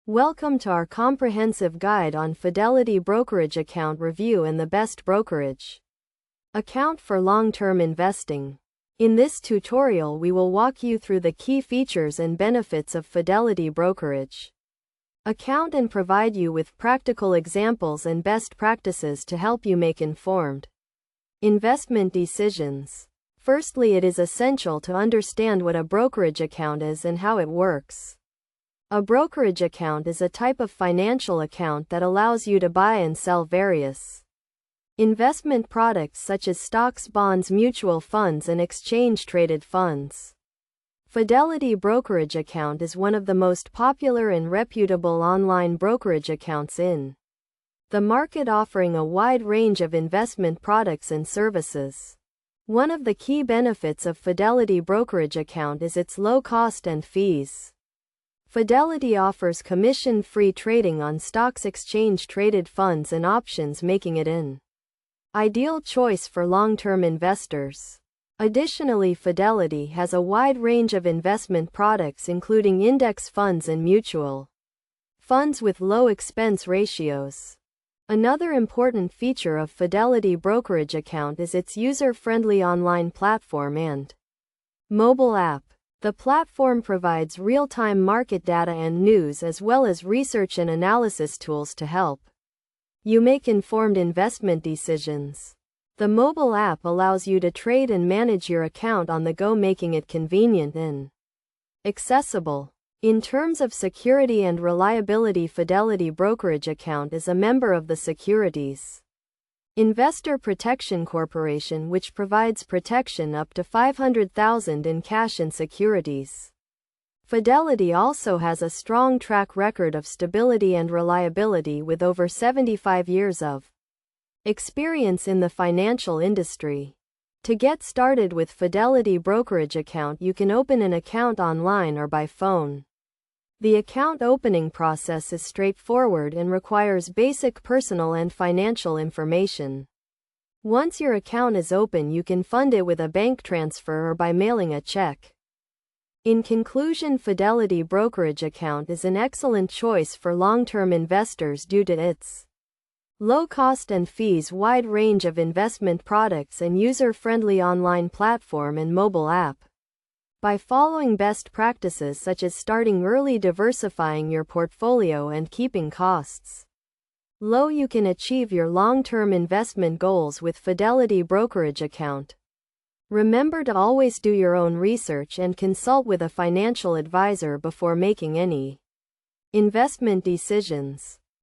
Welcome to our comprehensive guide on Fidelity Brokerage account review and the best brokerage account for long-term investing. In this tutorial, we will walk you through the key features and benefits of Fidelity Brokerage account and provide you with practical examples and best practices to help you make informed investment decisions. Firstly, it is essential to understand what a brokerage account is and how it works. A brokerage account is a type of financial account that allows you to buy and sell various investment products such as stocks, bonds, mutual funds, and exchange-traded funds. Fidelity Brokerage account is one of the most popular and reputable online brokerage accounts in the market, offering a wide range of investment products and services. One of the key benefits of Fidelity Brokerage account is its low cost and fees. Fidelity offers commission-free trading on stocks, exchange-traded funds, and options, making it an ideal choice for long-term investors. Additionally, Fidelity has a wide range of investment products including index funds and mutual funds with low expense ratios. Another important feature of Fidelity Brokerage account is its user-friendly online platform and mobile app. The platform provides real-time market data and news, as well as research and analysis tools to help you make informed investment decisions. The mobile app allows you to trade and manage your account on the go, making it convenient and accessible. In terms of security and reliability, Fidelity Brokerage account is a member of the Securities Investor Protection Corporation, which provides protection up to $500,000 in cash and securities. Fidelity also has a strong track record of stability and reliability with over 75 years of experience in the financial industry. To get started with Fidelity Brokerage account, you can open an account online or by phone. The account opening process is straightforward and requires basic personal and financial information. Once your account is open, you can fund it with a bank transfer or by mailing a check. In conclusion, Fidelity Brokerage account is an excellent choice for long-term investors due to its low cost and fees, wide range of investment products, and user-friendly online platform and mobile app. By following best practices such as starting early, diversifying your portfolio, and keeping costs low, you can achieve your long-term investment goals with Fidelity Brokerage account. Remember to always do your own research and consult with a financial advisor before making any investment decisions.